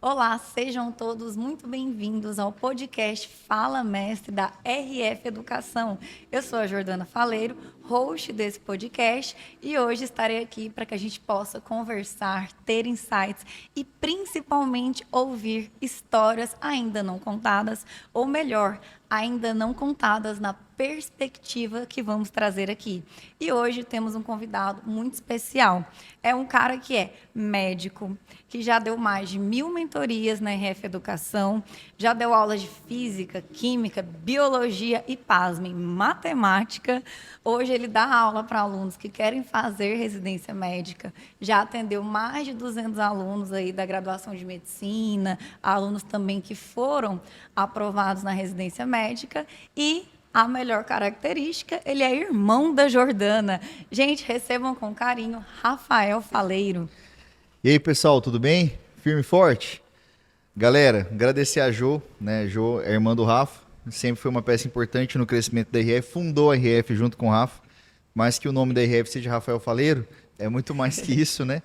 Olá, sejam todos muito bem-vindos ao podcast Fala Mestre da RF Educação. Eu sou a Jordana Faleiro, host desse podcast, e hoje estarei aqui para que a gente possa conversar, ter insights e principalmente ouvir histórias ainda não contadas, ou melhor, ainda não contadas na perspectiva que vamos trazer aqui. E hoje temos um convidado muito especial. É um cara que é médico, que já deu mais de 1000 mentorias na RF Educação, já deu aulas de física, química, biologia e, pasmem, matemática. Hoje ele dá aula para alunos que querem fazer residência médica, já atendeu mais de 200 alunos aí da graduação de medicina, alunos também que foram aprovados na residência médica e a melhor característica, ele é irmão da Jordana. Gente, recebam com carinho Rafael Faleiro. E aí, pessoal, tudo bem? Firme e forte? Galera, agradecer a Jo, né? Jo é irmã do Rafa, sempre foi uma peça importante no crescimento da RF, fundou a RF junto com o Rafa, mas que o nome da RF seja Rafael Faleiro, é muito mais que isso, né?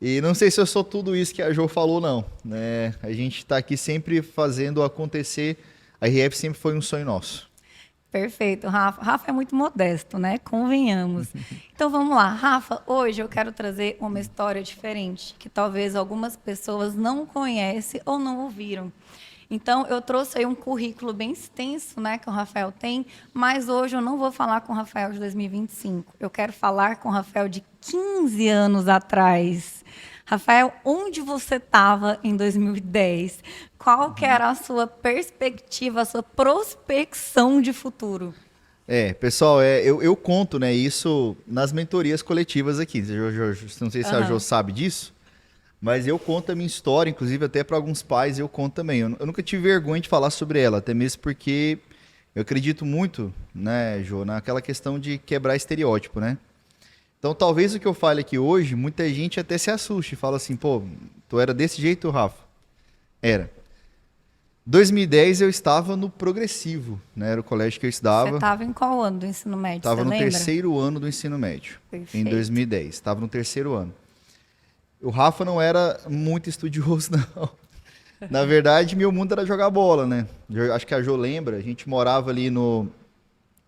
E não sei se eu sou tudo isso que a Jo falou, não, né? A gente está aqui sempre fazendo acontecer, a RF sempre foi um sonho nosso. Perfeito, Rafa. Rafa é muito modesto, né? Convenhamos. Então vamos lá. Rafa, hoje eu quero trazer uma história diferente, que talvez algumas pessoas não conhecem ou não ouviram. Então, eu trouxe aí um currículo bem extenso, né, que o Rafael tem, mas hoje eu não vou falar com o Rafael de 2025. Eu quero falar com o Rafael de 15 anos atrás. Rafael, onde você estava em 2010? Qual que era a sua perspectiva, a sua prospecção de futuro? Pessoal, eu conto, né, isso nas mentorias coletivas aqui. Não sei se a Jo sabe disso, mas eu conto a minha história, inclusive até para alguns pais eu conto também. Eu nunca tive vergonha de falar sobre ela, até mesmo porque eu acredito muito, né, Jo, naquela questão de quebrar estereótipo, né? Então, talvez o que eu fale aqui hoje, muita gente até se assuste e fala assim, pô, tu era desse jeito, Rafa? Era. 2010 eu estava no Progressivo, né? Era o colégio que eu estudava. Você estava em qual ano do ensino médio, Estava você no lembra? terceiro ano do ensino médio, em Perfeito. 2010. Estava no terceiro ano. O Rafa não era muito estudioso, não. Na verdade, meu mundo era jogar bola, né? Eu acho que a Jo lembra, a gente morava ali no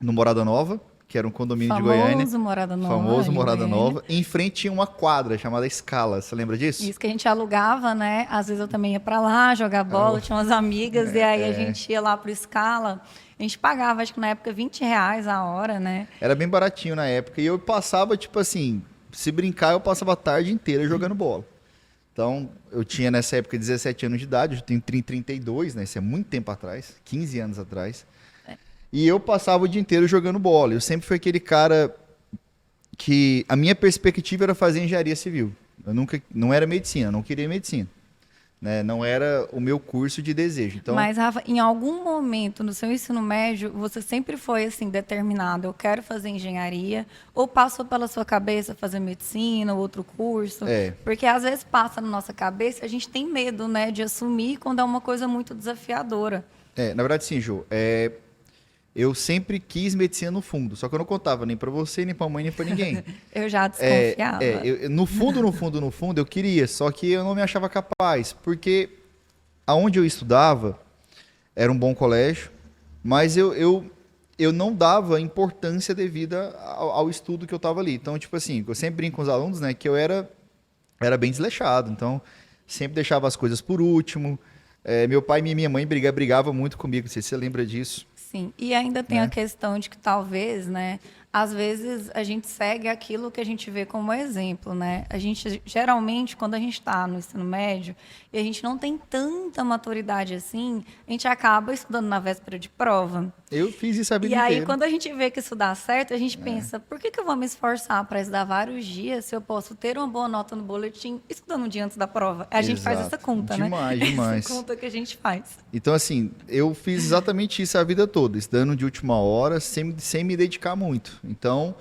Morada Nova, que era um condomínio de Goiânia. Famoso Morada Nova. Famoso em Morada Goiânia. Nova. E em frente tinha uma quadra chamada Scala. Você lembra disso? Isso que a gente alugava, né? Às vezes eu também ia para lá jogar bola, tinha umas amigas, e aí a gente ia lá pro Scala. A gente pagava, acho que na época, R$ 20 a hora, né? Era bem baratinho na época. E eu passava, tipo assim, se brincar, eu passava a tarde inteira jogando bola. Então, eu tinha nessa época 17 anos de idade, eu tenho 32, né? Isso é muito tempo atrás, 15 anos atrás. E eu passava o dia inteiro jogando bola. Eu sempre fui aquele cara que a minha perspectiva era fazer engenharia civil. Eu nunca, não era medicina, eu não queria medicina. Né? Não era o meu curso de desejo. Então, Mas, Rafa, em algum momento no seu ensino médio, você sempre foi assim, determinado, eu quero fazer engenharia, ou passou pela sua cabeça fazer medicina, ou outro curso? Porque às vezes passa na nossa cabeça e a gente tem medo, né, de assumir quando é uma coisa muito desafiadora. na verdade, sim, Jô. Eu sempre quis medicina no fundo, só que eu não contava nem pra você, nem pra mãe, nem pra ninguém. Eu já desconfiava. No fundo, eu queria, só que eu não me achava capaz, porque aonde eu estudava era um bom colégio, mas eu não dava importância devida ao estudo que eu estava ali. Então, tipo assim, eu sempre brinco com os alunos, né, que eu era bem desleixado, então sempre deixava as coisas por último. Meu pai e minha mãe brigavam muito comigo, não sei se você lembra disso. Sim, e ainda tem Né? a questão de que talvez, né, às vezes a gente segue aquilo que a gente vê como exemplo, né? A gente geralmente quando a gente está no ensino médio e a gente não tem tanta maturidade assim, a gente acaba estudando na véspera de prova. Eu fiz isso a vida E aí, inteira. quando a gente vê que isso dá certo, a gente pensa, por que eu vou me esforçar para estudar vários dias se eu posso ter uma boa nota no boletim estudando um dia antes da prova? A gente faz essa Exato. conta, Demais, né? demais. Essa conta que a gente faz. Então, assim, eu fiz exatamente isso a vida toda, estudando de última hora, sem me dedicar muito. Então,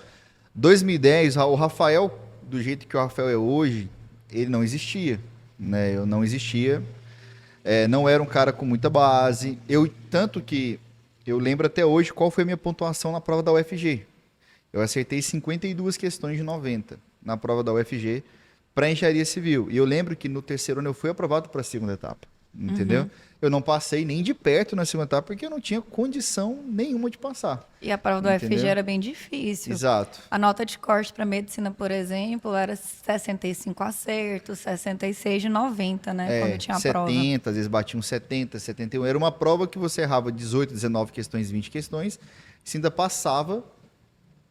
2010, o Rafael, do jeito que o Rafael é hoje, ele não existia, né? Eu não existia, não era um cara com muita base. Tanto que eu lembro até hoje qual foi a minha pontuação na prova da UFG. Eu acertei 52 questões de 90 na prova da UFG. para engenharia civil. E eu lembro que no terceiro ano eu fui aprovado para a segunda etapa, entendeu? Eu não passei nem de perto na segunda etapa porque eu não tinha condição nenhuma de passar. E a prova do UFG era bem difícil. Exato. A nota de corte para medicina, por exemplo, era 65 acertos, 66 de 90, né? Quando tinha a 70, prova. Às vezes batiam 70, 71. Era uma prova que você errava 18, 19 questões, 20 questões, e você ainda passava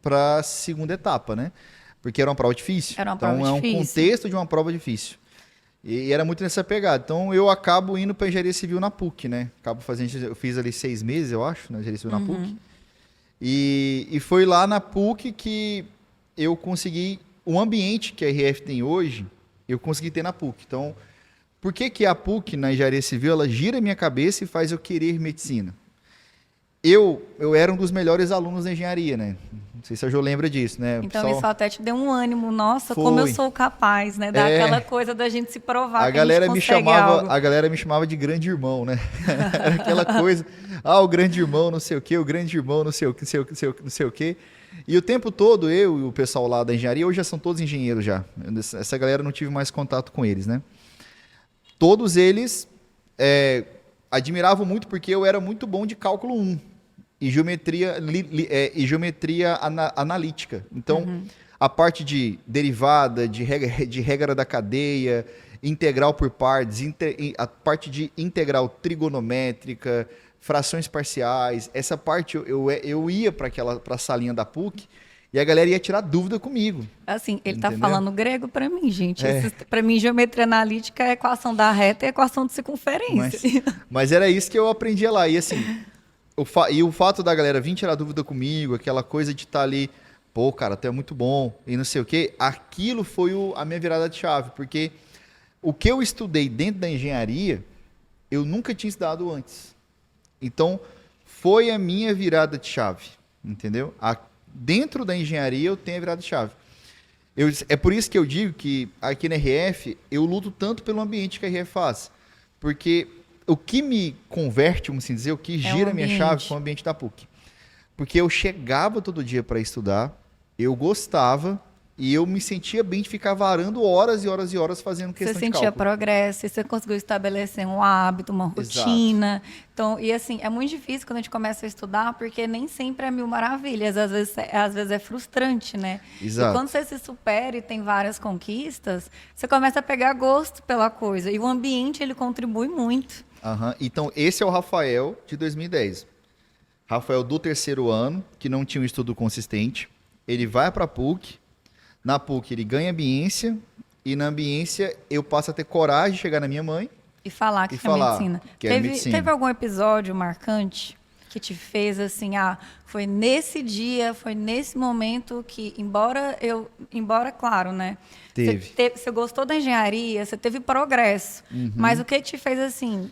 para a segunda etapa, né? Porque era uma prova difícil. Era uma prova então, difícil. É um contexto de uma prova difícil. E era muito nessa pegada. Então, eu acabo indo para engenharia civil na PUC, né? Eu fiz ali 6 meses, eu acho, na engenharia civil na PUC. E foi lá na PUC que eu consegui... O ambiente que a RF tem hoje, eu consegui ter na PUC. Então, por que a PUC, na engenharia civil, ela gira a minha cabeça e faz eu querer medicina? Eu era um dos melhores alunos da engenharia, né? Não sei se a Jo lembra disso, né? Então, isso até te deu um ânimo. Nossa, como eu sou capaz, né? Aquela coisa da gente se provar que a gente consegue algo. A galera me chamava de grande irmão, né? Era aquela coisa, o grande irmão, não sei o quê, o grande irmão, não sei o quê. E o tempo todo, eu e o pessoal lá da engenharia, hoje já são todos engenheiros já. Essa galera não tive mais contato com eles, né? Todos eles admiravam muito porque eu era muito bom de cálculo 1. E geometria analítica. Então, a parte de derivada, de regra da cadeia, integral por partes, a parte de integral trigonométrica, frações parciais, essa parte eu ia para a salinha da PUC e a galera ia tirar dúvida comigo. Assim, ele está falando grego para mim, gente. Para mim, geometria analítica é a equação da reta e a equação de circunferência. Mas era isso que eu aprendia lá. E assim... o fato da galera vir tirar dúvida comigo, aquela coisa de estar ali, pô, cara, tu é muito bom, e não sei o quê, aquilo foi a minha virada de chave, porque o que eu estudei dentro da engenharia, eu nunca tinha estudado antes. Então, foi a minha virada de chave, entendeu? Dentro da engenharia, eu tenho a virada de chave. É por isso que eu digo que aqui na RF, eu luto tanto pelo ambiente que a RF faz, porque... O que me converte, vamos assim dizer, o que gira a minha chave foi o ambiente da PUC. Porque eu chegava todo dia para estudar, eu gostava e eu me sentia bem de ficar varando horas e horas e horas fazendo questão de cálculo. Você sentia progresso, você conseguiu estabelecer um hábito, uma rotina. Exato. Então, e assim, é muito difícil quando a gente começa a estudar, porque nem sempre é mil maravilhas, às vezes é frustrante, né? Exato. E quando você se supera e tem várias conquistas, você começa a pegar gosto pela coisa. E o ambiente, ele contribui muito. Então, esse é o Rafael de 2010. Rafael do terceiro ano, que não tinha um estudo consistente. Ele vai para a PUC. Na PUC, ele ganha ambiência. E na ambiência, eu passo a ter coragem de chegar na minha mãe. E falar que é medicina. Teve algum episódio marcante que te fez assim, foi nesse dia, foi nesse momento que, embora, claro, né? Você gostou da engenharia, você teve progresso, mas o que te fez assim,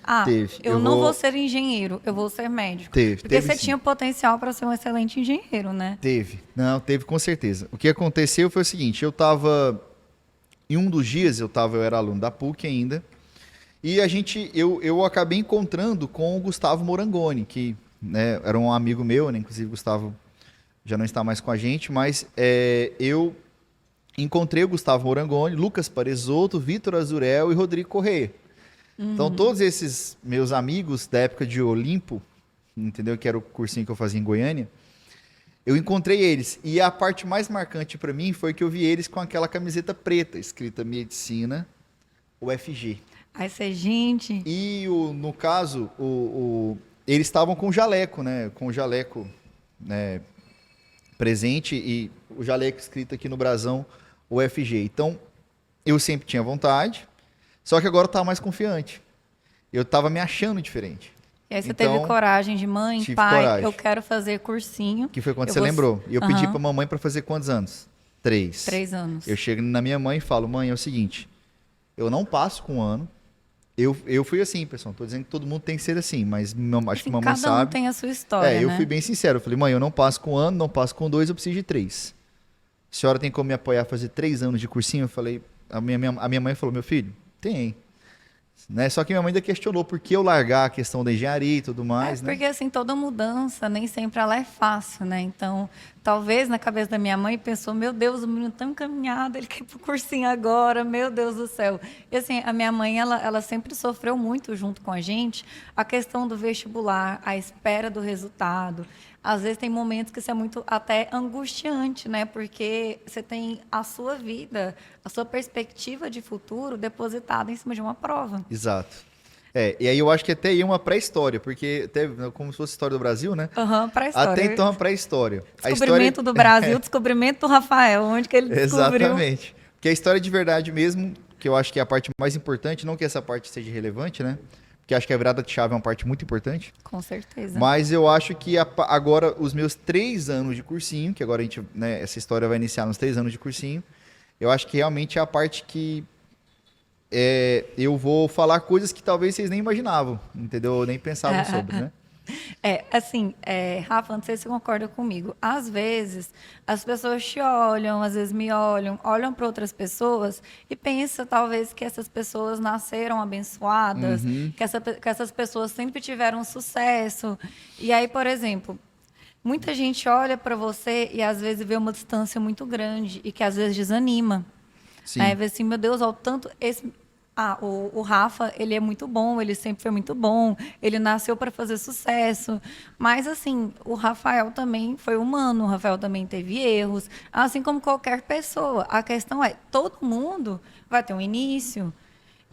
eu não vou ser engenheiro, eu vou ser médico? Porque você tinha potencial para ser um excelente engenheiro, né? Teve com certeza. O que aconteceu foi o seguinte, em um dos dias eu era aluno da PUC ainda, e eu acabei encontrando com o Gustavo Morangoni, que era um amigo meu, né? Inclusive o Gustavo já não está mais com a gente, mas eu encontrei o Gustavo Morangoni, Lucas Paresotto, Vitor Azurel e Rodrigo Correia. Então, todos esses meus amigos da época de Olimpo, entendeu? Que era o cursinho que eu fazia em Goiânia, eu encontrei eles. E a parte mais marcante para mim foi que eu vi eles com aquela camiseta preta, escrita Medicina UFG. Aí você, gente... E, no caso, eles estavam com o jaleco, né? Com o jaleco, né, presente e o jaleco escrito aqui no brasão UFG. Então, eu sempre tinha vontade, só que agora eu estava mais confiante. Eu estava me achando diferente. E aí você teve coragem de mãe, pai, eu quero fazer cursinho. Que foi quando você lembrou. E eu pedi para a mamãe para fazer quantos anos? 3. 3 anos. Eu chego na minha mãe e falo, mãe, é o seguinte, eu não passo com um ano. Eu fui assim, pessoal. Estou dizendo que todo mundo tem que ser assim, mas acho que a mamãe sabe. Cada um tem a sua história, eu fui bem sincero. Eu falei, mãe, eu não passo com um ano, não passo com 2, eu preciso de 3. A senhora tem como me apoiar a fazer 3 anos de cursinho? Eu falei, a minha mãe falou, meu filho, tem. né? Só que minha mãe ainda questionou por que eu largar a questão da engenharia e tudo mais, né? Porque assim, toda mudança nem sempre ela é fácil, né? Então, talvez na cabeça da minha mãe pensou, meu Deus, o menino tá encaminhado, ele quer ir pro cursinho agora, meu Deus do céu. E assim, a minha mãe, ela sempre sofreu muito junto com a gente a questão do vestibular, a espera do resultado. Às vezes tem momentos que isso é muito até angustiante, né? Porque você tem a sua vida, a sua perspectiva de futuro depositada em cima de uma prova. Exato. E aí eu acho que até aí é uma pré-história, porque até como se fosse história do Brasil, né? Aham, pré-história. Até então, a pré-história. Descobrimento do Brasil, descobrimento do Rafael, onde que ele descobriu. Exatamente. Porque a história de verdade mesmo, que eu acho que é a parte mais importante, não que essa parte seja relevante, né? Porque acho que a virada de chave é uma parte muito importante. Com certeza. Mas eu acho que agora, os meus 3 anos de cursinho, que agora a gente, né, essa história vai iniciar nos 3 anos de cursinho, eu acho que realmente é a parte que eu vou falar coisas que talvez vocês nem imaginavam, entendeu? Ou nem pensavam sobre, né? Rafa, não sei se você concorda comigo. Às vezes, as pessoas te olham, às vezes me olham para outras pessoas e pensam, talvez, que essas pessoas nasceram abençoadas, que essas pessoas sempre tiveram sucesso. E aí, por exemplo, muita gente olha para você e, às vezes, vê uma distância muito grande e que, às vezes, desanima. Sim. Aí, vê assim, meu Deus, ao tanto... o Rafa, ele é muito bom, ele sempre foi muito bom, ele nasceu para fazer sucesso. Mas, assim, o Rafael também foi humano, o Rafael também teve erros, assim como qualquer pessoa. A questão é, todo mundo vai ter um início.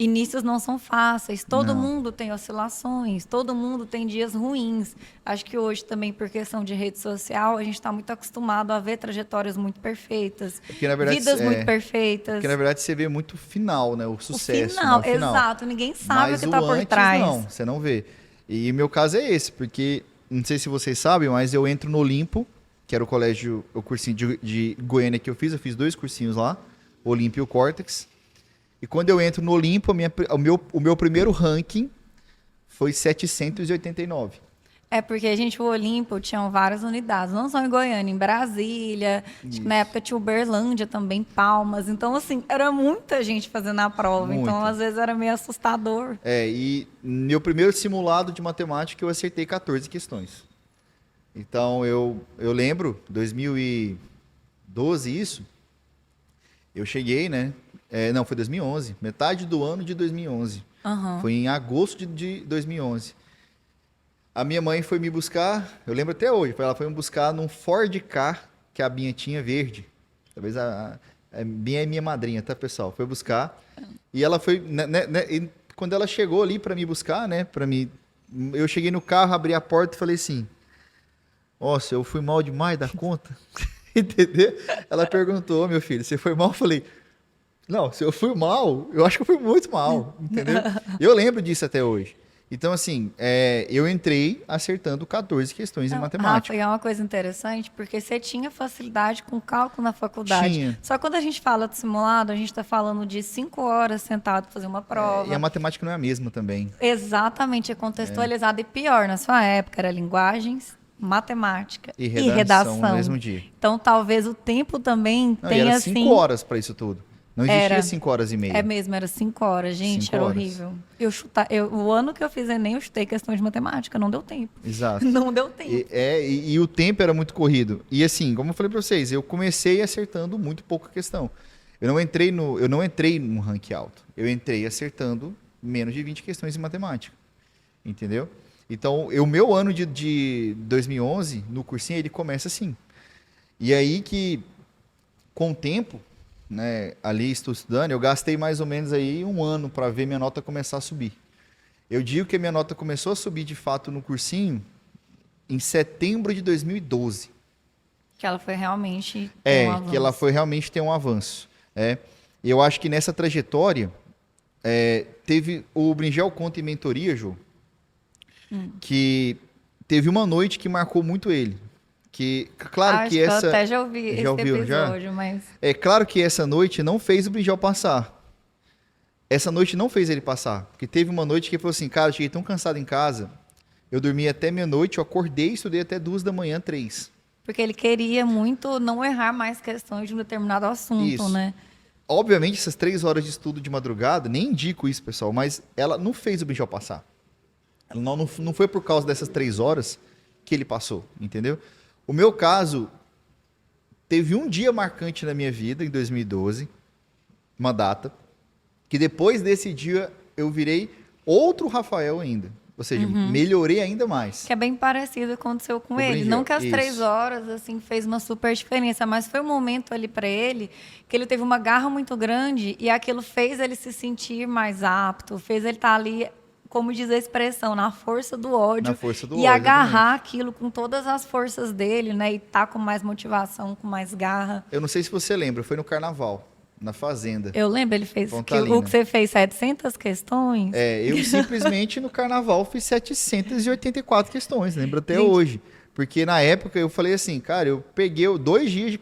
Inícios não são fáceis, todo Não. mundo tem oscilações, todo mundo tem dias ruins. Acho que hoje também, por questão de rede social, a gente está muito acostumado a ver trajetórias muito perfeitas, Porque, na verdade, vidas muito perfeitas. Porque, na verdade, você vê muito o final, né? O sucesso. O final, né? O final. exato. Ninguém sabe Mas o que está por antes, trás. não, você não vê. E o meu caso é esse, porque, não sei se vocês sabem, mas eu entro no Olimpo, que era o cursinho de Goiânia que eu fiz 2 cursinhos lá, Olimpo e o Cortex. E quando eu entro no Olimpo, o meu primeiro ranking foi 789. Porque, gente, o Olimpo tinham várias unidades, não só em Goiânia, em Brasília, acho que na época tinha Uberlândia também, Palmas. Então, assim, era muita gente fazendo a prova. Então, às vezes, era meio assustador. E meu primeiro simulado de matemática eu acertei 14 questões. Então, eu lembro, 2012 isso, eu cheguei, né? Não, foi 2011, metade do ano de 2011. Foi em agosto de 2011. A minha mãe foi me buscar, eu lembro até hoje, ela foi me buscar num Ford Ka, que a Binha tinha verde. Talvez a Binha é minha madrinha, tá, pessoal? Foi buscar. E ela foi, e quando ela chegou ali para me buscar, né, eu cheguei no carro, abri a porta e falei assim: nossa, eu fui mal demais da conta. Entendeu? Ela perguntou: meu filho, você foi mal? Eu falei: não, se eu fui mal, eu acho que eu fui muito mal, entendeu? Eu lembro disso até hoje. Então, assim, eu entrei acertando 14 questões em matemática. Rafa, e é uma coisa interessante, porque você tinha facilidade com cálculo na faculdade. Tinha. Só que quando a gente fala de simulado, a gente está falando de 5 horas sentado para fazer uma prova. E a matemática não é a mesma também. Exatamente, é contextualizado. E pior, na sua época, era linguagens, matemática E redação no mesmo dia. Então, talvez o tempo também tenha, era assim... 5 horas para isso tudo. Não existia 5 horas e meia. É mesmo, era 5 horas, gente, 5 era horas. horrível. O ano que eu fiz Enem, eu chutei questão de matemática, não deu tempo. Exato. Não deu tempo. E o tempo era muito corrido. E assim, como eu falei para vocês, eu comecei acertando muito pouca questão. Eu não entrei num ranking alto. Eu entrei acertando menos de 20 questões em matemática. Entendeu? Então, o meu ano de 2011, no cursinho, ele começa assim. E aí que, com o tempo, né, ali estudando, eu gastei mais ou menos aí 1 ano para ver minha nota começar a subir. Eu digo que a minha nota começou a subir de fato no cursinho em setembro de 2012. Que ela foi realmente ter um avanço. Que ela foi realmente ter um avanço. Eu acho que nessa trajetória teve o Bringel Conta e Mentoria, Jô, que teve uma noite que marcou muito ele. Que, claro que essa... eu até já ouvi esse episódio, mas... É claro que essa noite não fez o Bringel passar. Essa noite não fez ele passar. Porque teve uma noite que ele falou assim: cara, eu cheguei tão cansado em casa, eu dormi até meia-noite, eu acordei e estudei até 2 da manhã, 3. Porque ele queria muito não errar mais questões de um determinado assunto, Isso. né? obviamente, essas 3 horas de estudo de madrugada, nem indico isso, pessoal, mas ela não fez o Michel passar. Ela não foi por causa dessas 3 horas que ele passou, entendeu? O meu caso, teve um dia marcante na minha vida, em 2012, uma data, que depois desse dia eu virei outro Rafael ainda. Ou seja, melhorei ainda mais. Que é bem parecido, aconteceu com ele. Não que as 3 horas, assim, fez uma super diferença, mas foi um momento ali para ele que ele teve uma garra muito grande e aquilo fez ele se sentir mais apto, fez ele estar ali, como diz a expressão, na força do ódio. Na força do e ódio, agarrar exatamente. aquilo com todas as forças dele, né? E tá com mais motivação, com mais garra. Eu não sei se você lembra, foi no carnaval, na Fazenda. Eu lembro, ele fez o que Pontalina. você fez 700 questões. Eu simplesmente no carnaval fiz 784 questões, lembro até Gente. hoje. Porque na época eu falei assim, cara, eu peguei 2 dias,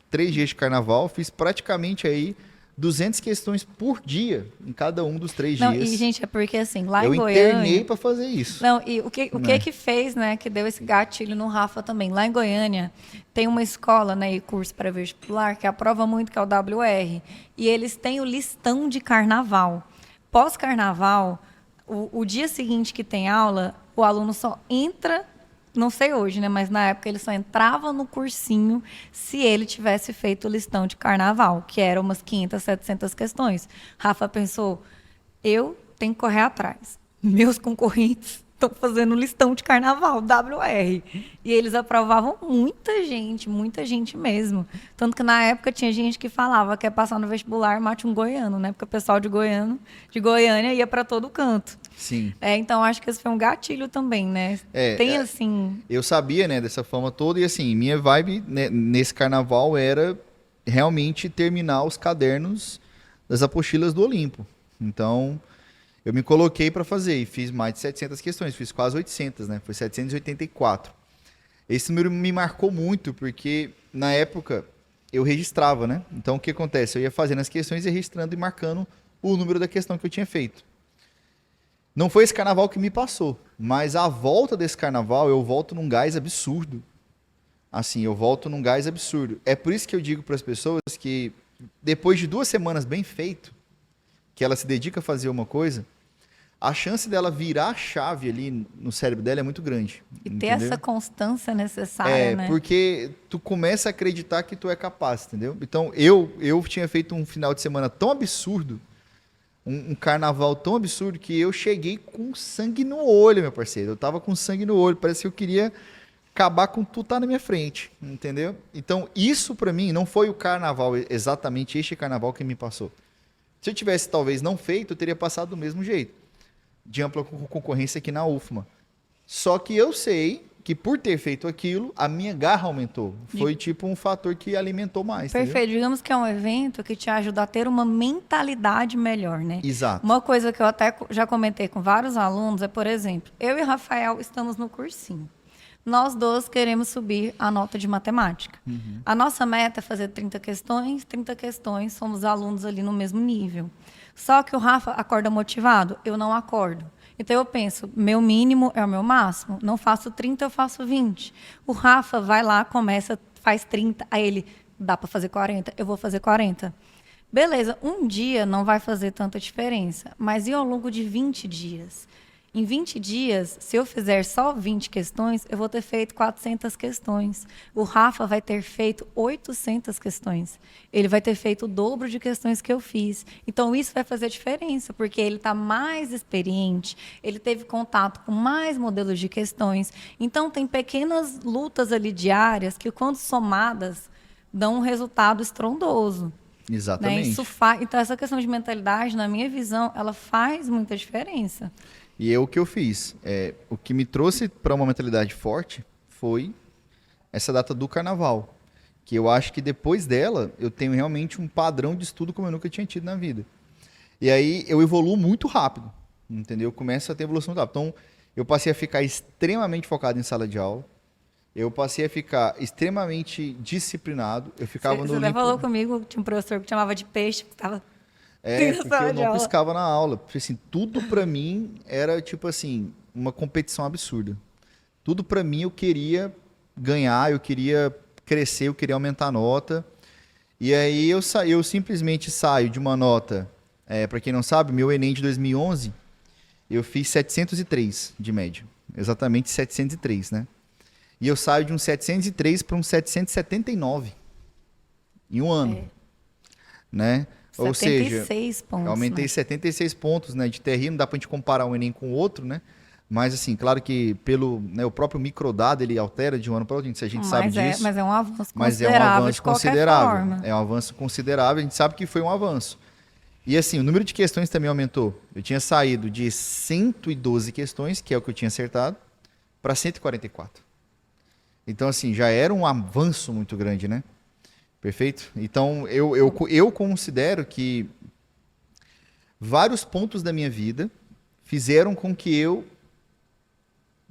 3 dias de carnaval, fiz praticamente aí 200 questões por dia em cada um dos 3 Não, dias. e, gente, é porque assim, lá Eu em Goiânia... internei para fazer isso. Não, e o que fez, né, que deu esse gatilho no Rafa também? Lá em Goiânia tem uma escola, né, e curso pré-vestibular que aprova muito, que é o WR. E eles têm o listão de carnaval. Pós-carnaval, o dia seguinte que tem aula, o aluno só entra, não sei hoje, né, mas na época ele só entrava no cursinho se ele tivesse feito o listão de carnaval, que eram umas 500, 700 questões. Rafa pensou, eu tenho que correr atrás. Meus concorrentes estão fazendo listão de carnaval, WR. E eles aprovavam muita gente mesmo. Tanto que na época tinha gente que falava que ia passar no vestibular, mate um goiano, né? Porque o pessoal de Goiânia ia para todo canto. Sim. Então acho que esse foi um gatilho também, né? Tem assim... Eu sabia, né, dessa fama toda e assim, minha vibe, né, nesse carnaval era realmente terminar os cadernos das apostilas do Olimpo. Então, eu me coloquei para fazer e fiz mais de 700 questões, fiz quase 800, né? Foi 784. Esse número me marcou muito porque na época eu registrava, né? Então, o que acontece? Eu ia fazendo as questões e registrando e marcando o número da questão que eu tinha feito. Não foi esse carnaval que me passou, mas a volta desse carnaval eu volto num gás absurdo. Assim, eu volto num gás absurdo. É por isso que eu digo para as pessoas que depois de 2 semanas bem feito, que ela se dedica a fazer uma coisa, a chance dela virar a chave ali no cérebro dela é muito grande. E ter entendeu? essa constância necessária, né? Porque tu começa a acreditar que tu é capaz, entendeu? Então, eu tinha feito um final de semana tão absurdo, um carnaval tão absurdo, que eu cheguei com sangue no olho, meu parceiro. Eu tava com sangue no olho, parece que eu queria acabar com tu tá na minha frente, entendeu? Então, isso pra mim não foi o carnaval, exatamente este carnaval que me passou. Se eu tivesse, talvez, não feito, eu teria passado do mesmo jeito, de ampla concorrência aqui na UFMA. Só que eu sei que por ter feito aquilo, a minha garra aumentou. Foi tipo um fator que alimentou mais. Perfeito. Entendeu? Digamos que é um evento que te ajuda a ter uma mentalidade melhor, né? Exato. Uma coisa que eu até já comentei com vários alunos é, por exemplo, eu e Rafael estamos no cursinho. Nós dois queremos subir a nota de matemática. A nossa meta é fazer 30 questões, somos alunos ali no mesmo nível. Só que o Rafa acorda motivado, eu não acordo. Então eu penso, meu mínimo é o meu máximo, não faço 30, eu faço 20. O Rafa vai lá, começa, faz 30, aí ele, dá para fazer 40, eu vou fazer 40. Beleza, um dia não vai fazer tanta diferença, mas e ao longo de 20 dias? Em 20 dias, se eu fizer só 20 questões, eu vou ter feito 400 questões. O Rafa vai ter feito 800 questões. Ele vai ter feito o dobro de questões que eu fiz. Então, isso vai fazer diferença, porque ele está mais experiente, ele teve contato com mais modelos de questões. Então, tem pequenas lutas ali diárias que, quando somadas, dão um resultado estrondoso. Exatamente. Né? Então, essa questão de mentalidade, na minha visão, ela faz muita diferença. E é o que eu fiz. O que me trouxe para uma mentalidade forte foi essa data do carnaval. Que eu acho que depois dela, eu tenho realmente um padrão de estudo como eu nunca tinha tido na vida. E aí eu evoluo muito rápido, entendeu? Eu começo a ter evolução muito rápido. Então, eu passei a ficar extremamente focado em sala de aula. Eu passei a ficar extremamente disciplinado. Eu ficava no Você até falou comigo, tinha um professor que chamava de peixe, que estava... porque eu não piscava na aula. Porque, assim, tudo pra mim era, tipo assim, uma competição absurda. Tudo pra mim eu queria ganhar, eu queria crescer, eu queria aumentar a nota. E aí eu simplesmente saio de uma nota, para quem não sabe, meu Enem de 2011, eu fiz 703 de média. Exatamente 703, né? E eu saio de um 703 para um 779 em um ano, né? Ou seja, 76 pontos, eu aumentei né? 76 pontos, né, de TRI, não dá pra gente comparar um Enem com o outro, né? Mas assim, claro que pelo, né, o próprio microdado ele altera de um ano para outro, a gente sabe disso. Mas é um avanço Mas é um considerável avanço de qualquer considerável. forma. É um avanço considerável, a gente sabe que foi um avanço. E assim, o número de questões também aumentou. Eu tinha saído de 112 questões, que é o que eu tinha acertado, para 144. Então assim, já era um avanço muito grande, né? Perfeito? Então eu considero que vários pontos da minha vida fizeram com que eu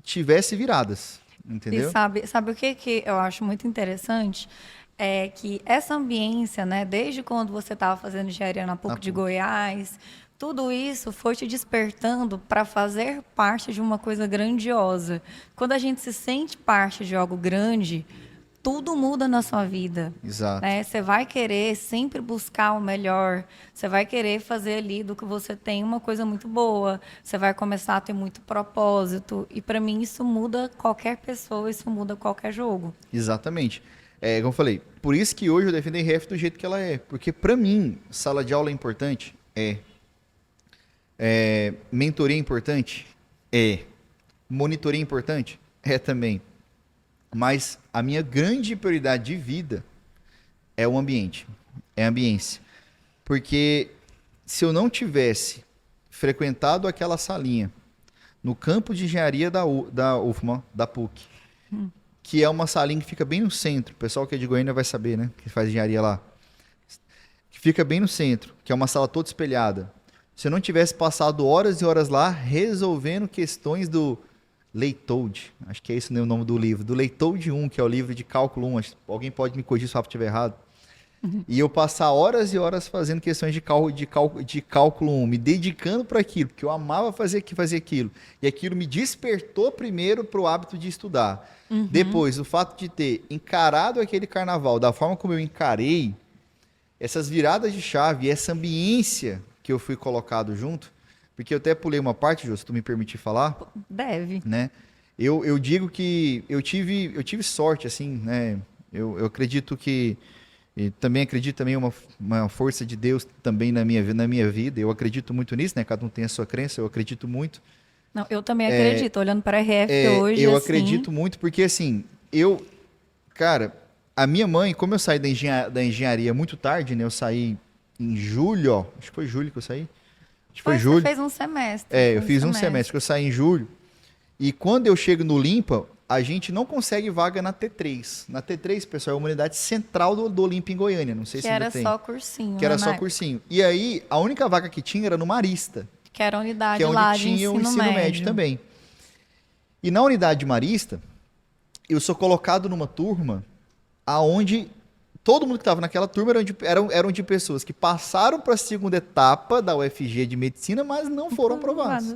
tivesse viradas, entendeu? E sabe o que eu acho muito interessante? É que essa ambiência, né, desde quando você estava fazendo engenharia na PUC de Goiás, tudo isso foi te despertando para fazer parte de uma coisa grandiosa. Quando a gente se sente parte de algo grande, tudo muda na sua vida. Exato. Né? Você vai querer sempre buscar o melhor, você vai querer fazer ali do que você tem uma coisa muito boa, você vai começar a ter muito propósito. E para mim isso muda qualquer pessoa, isso muda qualquer jogo. Exatamente. Como eu falei, por isso que hoje eu defendo a RF do jeito que ela é. Porque para mim, sala de aula é importante? Mentoria é importante? Monitoria é importante? Também. Mas a minha grande prioridade de vida é o ambiente, é a ambiência. Porque se eu não tivesse frequentado aquela salinha no campo de engenharia da UFMA, da PUC, que é uma salinha que fica bem no centro, o pessoal que é de Goiânia vai saber, né, que faz engenharia lá, que fica bem no centro, que é uma sala toda espelhada. Se eu não tivesse passado horas e horas lá resolvendo questões do Leitold, acho que é esse o nome do livro, do Leitold 1, que é o livro de cálculo 1, alguém pode me corrigir se eu estiver errado, e eu passar horas e horas fazendo questões de cálculo 1, me dedicando para aquilo, porque eu amava fazer aquilo, e aquilo me despertou primeiro para o hábito de estudar. Depois, o fato de ter encarado aquele carnaval da forma como eu encarei, essas viradas de chave, essa ambiência que eu fui colocado junto, porque eu até pulei uma parte, Jô, se tu me permitir falar. Deve. Né? Eu digo que eu tive sorte, assim, né? Eu acredito que... E também acredito também uma força de Deus também na minha vida. Eu acredito muito nisso, né? Cada um tem a sua crença, eu acredito muito. Não, eu também acredito, olhando para a RF hoje. Eu assim... acredito muito, porque assim, cara, a minha mãe, como eu saí da engenharia muito tarde, né? Eu saí em julho, ó, acho que foi julho que eu saí. Acho que foi julho. Você fez um semestre. Eu fiz um semestre, que eu saí em julho. E quando eu chego no Limpa, a gente não consegue vaga na T3. Na T3, pessoal, é uma unidade central do Olimpo em Goiânia. Não sei se ainda tem. Que era só cursinho. Que era só cursinho. E aí, a única vaga que tinha era no Marista. Que era a unidade que é onde lá tinha de o ensino médio também. E na unidade de Marista, eu sou colocado numa turma aonde todo mundo que estava naquela turma eram de pessoas que passaram para a segunda etapa da UFG de medicina, mas não foram aprovados.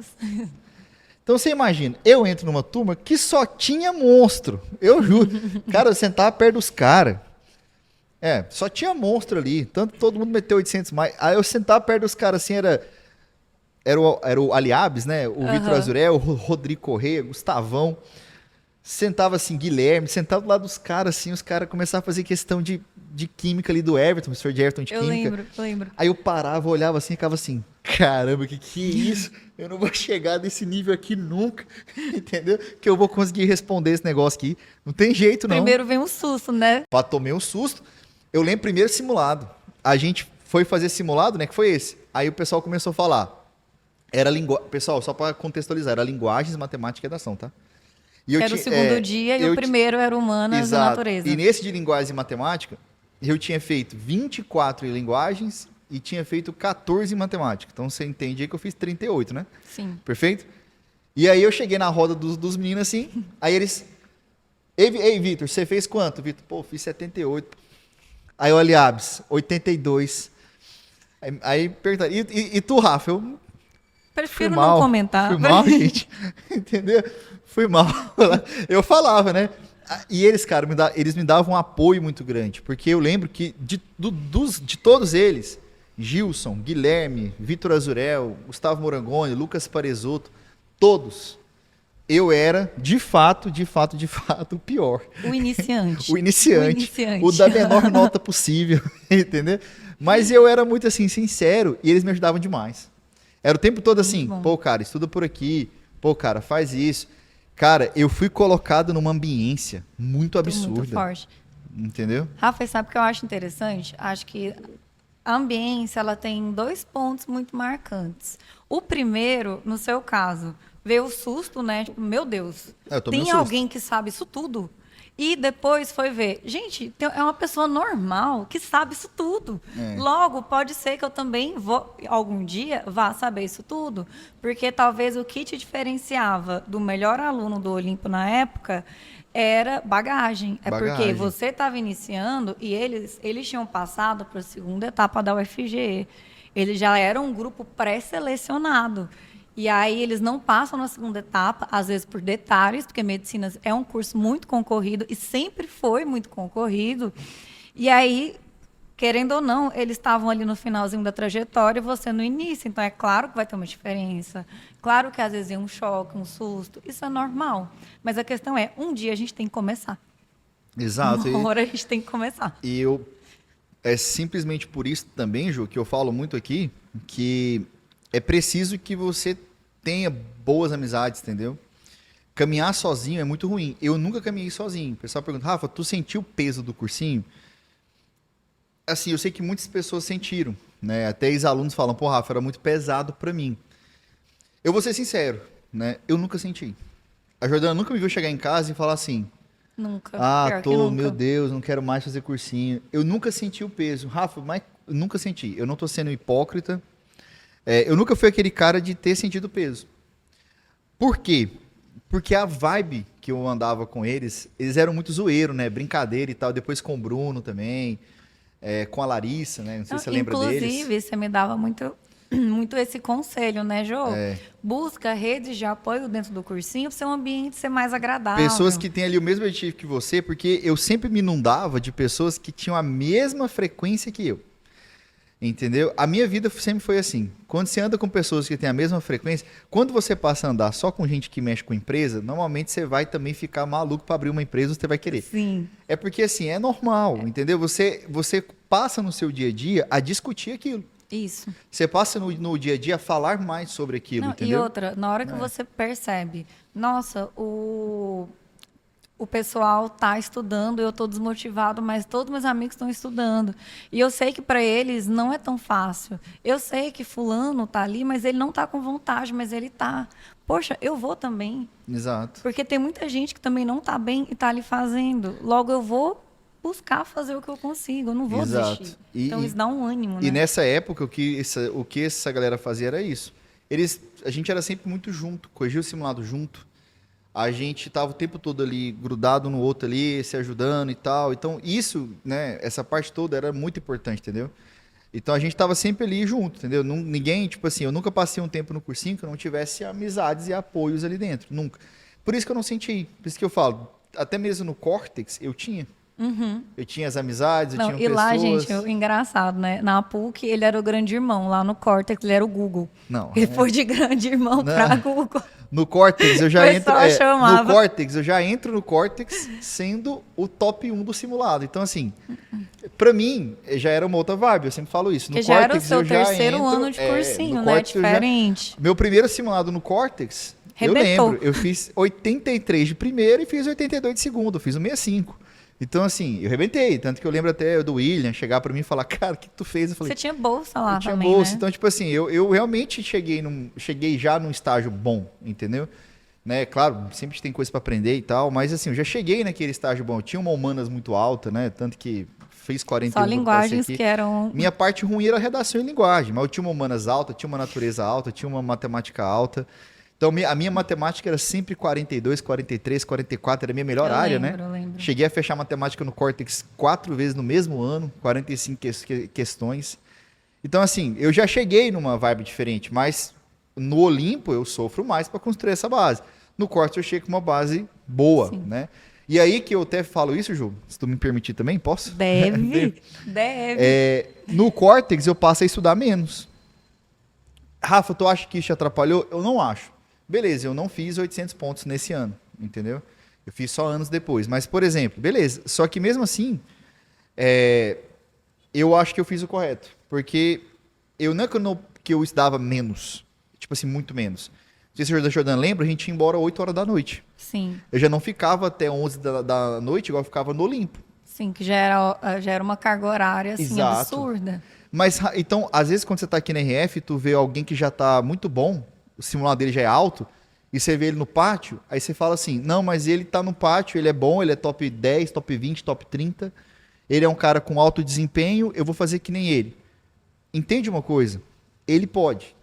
Então você imagina, eu entro numa turma que só tinha monstro. Eu juro. Cara, eu sentava perto dos caras. Só tinha monstro ali. Tanto todo mundo meteu 800 mais. Aí eu sentava perto dos caras assim, era o Aliabes, né? O Vitor Azurel, o Rodrigo Correia, Gustavão. Sentava assim, Guilherme, sentava do lado dos caras, assim, os caras começavam a fazer questão de química ali do Everton, o professor de Everton de química. Eu lembro. Aí eu parava, olhava assim e ficava assim, caramba, que é isso? Eu não vou chegar desse nível aqui nunca, entendeu? Que eu vou conseguir responder esse negócio aqui. Não tem jeito, não. Primeiro vem um susto, né? Tomei um susto. Eu lembro primeiro simulado. A gente foi fazer simulado, né, que foi esse. Aí o pessoal começou a falar. Pessoal, só para contextualizar, era linguagens, matemática e redação, tá? Era o segundo dia e o primeiro era humanas e natureza. E nesse de linguagem e matemática, eu tinha feito 24 em linguagens e tinha feito 14 em matemática. Então você entende aí que eu fiz 38, né? Sim. Perfeito? E aí eu cheguei na roda dos meninos assim, aí eles... Ei, Vitor, você fez quanto? Vitor, pô, fiz 78. Aí eu, Aliabes, 82. Aí perguntaram, e tu, Rafa? Eu... Prefiro não comentar. Fui mal, gente. Entendeu? Fui mal. Eu falava, né? E eles, cara, eles me davam um apoio muito grande, porque eu lembro que de todos eles, Gilson, Guilherme, Vitor Azurel, Gustavo Morangoni, Lucas Paresotto, todos, eu era, de fato, o pior. O iniciante. O iniciante. O da menor nota possível, entendeu? Mas eu era muito, assim, sincero, e eles me ajudavam demais. Era o tempo todo assim, pô, cara, estuda por aqui, pô, cara, faz isso. Cara, eu fui colocado numa ambiência muito absurda. Muito forte. Entendeu? Rafa, sabe o que eu acho interessante? Acho que a ambiência, ela tem 2 pontos muito marcantes. O primeiro, no seu caso, veio o susto, né? Tipo, meu Deus, tem alguém que sabe isso tudo? E depois foi ver, gente, é uma pessoa normal que sabe isso tudo. Logo, pode ser que eu também algum dia vá saber isso tudo, porque talvez o que te diferenciava do melhor aluno do Olimpo na época era bagagem. Porque você estava iniciando e eles tinham passado para a segunda etapa da UFG. Eles já eram um grupo pré-selecionado. E aí eles não passam na segunda etapa, às vezes por detalhes, porque medicina é um curso muito concorrido e sempre foi muito concorrido. E aí, querendo ou não, eles estavam ali no finalzinho da trajetória e você no início. Então, é claro que vai ter uma diferença. Claro que às vezes é um choque, um susto. Isso é normal. Mas a questão é, um dia a gente tem que começar. Exato. Uma hora a gente tem que começar. E é simplesmente por isso também, Ju, que eu falo muito aqui, que é preciso que você tenha boas amizades, entendeu? Caminhar sozinho é muito ruim. Eu nunca caminhei sozinho. O pessoal pergunta, Rafa, tu sentiu o peso do cursinho? Assim, eu sei que muitas pessoas sentiram, né? Até ex-alunos falam, pô, Rafa, era muito pesado pra mim. Eu vou ser sincero, né? Eu nunca senti. A Jordana nunca me viu chegar em casa e falar assim, nunca. Meu Deus, não quero mais fazer cursinho. Eu nunca senti o peso. Rafa, mas eu nunca senti. Eu não tô sendo hipócrita. Eu nunca fui aquele cara de ter sentido peso. Por quê? Porque a vibe que eu andava com eles eram muito zoeiro, né? Brincadeira e tal. Depois com o Bruno também, com a Larissa, né? Não sei se você lembra deles. Inclusive, você me dava muito esse conselho, né, Jô? Busca redes de apoio dentro do cursinho para o seu ambiente ser mais agradável. Pessoas que têm ali o mesmo objetivo que você, porque eu sempre me inundava de pessoas que tinham a mesma frequência que eu. Entendeu? A minha vida sempre foi assim. Quando você anda com pessoas que têm a mesma frequência, quando você passa a andar só com gente que mexe com empresa, normalmente você vai também ficar maluco para abrir uma empresa, você vai querer. Sim. É porque assim, é normal, entendeu? Você passa no seu dia a dia a discutir aquilo. Isso. Você passa no dia a dia a falar mais sobre aquilo, entendeu? E outra, na hora que você percebe, nossa, o pessoal está estudando, eu estou desmotivado, mas todos meus amigos estão estudando. E eu sei que para eles não é tão fácil. Eu sei que fulano está ali, mas ele não está com vontade, mas ele está. Poxa, eu vou também. Exato. Porque tem muita gente que também não está bem e está ali fazendo. Logo, eu vou buscar fazer o que eu consigo, eu não vou desistir. Então, isso dá um ânimo, né? E nessa época, o que essa galera fazia era isso. A gente era sempre muito junto, corrigia o simulado junto. A gente tava o tempo todo ali grudado no outro ali, se ajudando e tal. Então, isso, né, essa parte toda era muito importante, entendeu? Então, a gente tava sempre ali junto, entendeu? Ninguém, tipo assim, eu nunca passei um tempo no cursinho que eu não tivesse amizades e apoios ali dentro, nunca. Por isso que eu não senti, por isso que eu falo, até mesmo no Cortex eu tinha. Uhum. Eu tinha as amizades, eu tinha pessoas... E lá, gente, engraçado, né? Na PUC, ele era o grande irmão. Lá no Cortex, ele era o Google. Não. Ele foi de grande irmão para Google. No Cortex, eu já entro... chamava. No Cortex, eu já entro no Cortex sendo o top 1 do simulado. Então, assim, pra mim, já era uma outra vibe. Eu sempre falo isso. No que Cortex, já era o seu terceiro ano de cursinho, né? Diferente. Meu primeiro simulado no Cortex, Rebentou. Eu lembro. Eu fiz 83 de primeiro e fiz 82 de segundo. Eu fiz o 65. Então, assim, eu arrebentei. Tanto que eu lembro até do William chegar pra mim e falar, cara, o que tu fez? Eu falei, você tinha bolsa lá também, tinha bolsa. Né? Então, tipo assim, eu realmente cheguei já num estágio bom, entendeu? Né? Claro, sempre tem coisa pra aprender e tal, mas assim, eu já cheguei naquele estágio bom. Eu tinha uma humanas muito alta, né? Tanto que fiz 41. Só linguagens que eram... Minha parte ruim era redação e linguagem, mas eu tinha uma humanas alta, tinha uma natureza alta, tinha uma matemática alta. Então, a minha matemática era sempre 42, 43, 44, era a minha melhor área, né? Eu lembro. Cheguei a fechar matemática no Cortex 4 vezes no mesmo ano, 45 questões. Então, assim, eu já cheguei numa vibe diferente, mas no Olimpo eu sofro mais para construir essa base. No Cortex eu chego com uma base boa, né? E aí que eu até falo isso, Ju, se tu me permitir também, posso? Deve. No Cortex eu passo a estudar menos. Rafa, tu acha que isso te atrapalhou? Eu não acho. Beleza, eu não fiz 800 pontos nesse ano, entendeu? Eu fiz só anos depois. Mas, por exemplo, beleza. Só que mesmo assim, eu acho que eu fiz o correto. Porque não é que eu estudava menos. Tipo assim, muito menos. Não sei se o Jordana lembra, a gente ia embora 8 horas da noite. Sim. Eu já não ficava até 11 da noite, igual eu ficava no Olimpo. Sim, que já era uma carga horária, assim, Exato. absurda. Mas, então, às vezes, quando você tá aqui na RF, tu vê alguém que já tá muito bom, o simulado dele já é alto, e você vê ele no pátio, aí você fala assim, não, mas ele tá no pátio, ele é bom, ele é top 10, top 20, top 30, ele é um cara com alto desempenho, eu vou fazer que nem ele. Entende uma coisa? Ele pode.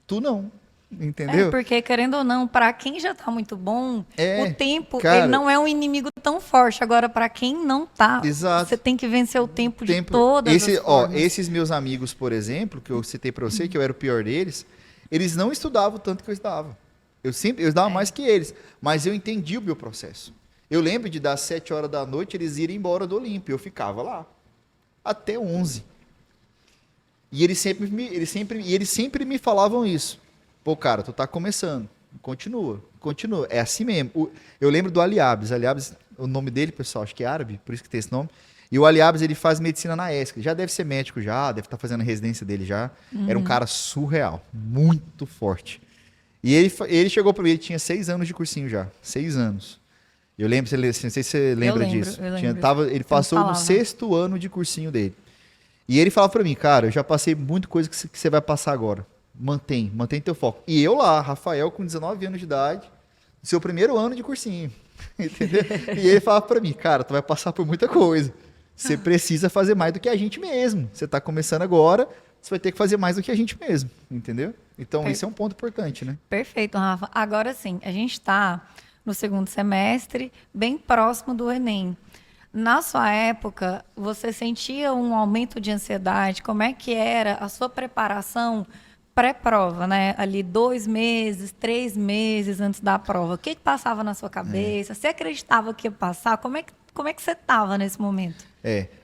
Tu não. Entendeu? Porque, querendo ou não, para quem já tá muito bom, o tempo, cara, ele não é um inimigo tão forte. Agora, para quem não tá, exato. você tem que vencer o tempo de todas as formas. Esses meus amigos, por exemplo, que eu citei para você, que eu era o pior deles, eles não estudavam tanto que eu estudava. Eu estudava mais que eles, mas eu entendi o meu processo. Eu lembro de das 7 horas da noite, eles irem embora do Olímpio, eu ficava lá, até 11. E eles sempre me falavam isso. Pô, cara, tu tá começando. Continua. É assim mesmo. Eu lembro do Aliabes. Aliabes, o nome dele, pessoal, acho que é árabe, por isso que tem esse nome. E o Aliabes, ele faz medicina na ESC. Já deve ser médico já, deve estar fazendo a residência dele já. Era um cara surreal, muito forte. E ele chegou para mim, ele tinha 6 anos de cursinho já. 6 anos. Eu lembro, não sei se você lembra disso. Ele passou no 6º ano de cursinho dele. E ele falava para mim, cara, eu já passei muita coisa que você vai passar agora. Mantém teu foco. E eu lá, Rafael, com 19 anos de idade, seu primeiro ano de cursinho, entendeu? E ele falava pra mim, cara, tu vai passar por muita coisa. Você precisa fazer mais do que a gente mesmo. Você tá começando agora, você vai ter que fazer mais do que a gente mesmo, entendeu? Então, isso é um ponto importante, né? Perfeito, Rafa. Agora sim, a gente tá no 2º semestre, bem próximo do Enem. Na sua época, você sentia um aumento de ansiedade? Como é que era a sua preparação pré-prova, né? Ali 2 meses, 3 meses antes da prova. O que passava na sua cabeça? Você acreditava que ia passar? Como é que você estava nesse momento?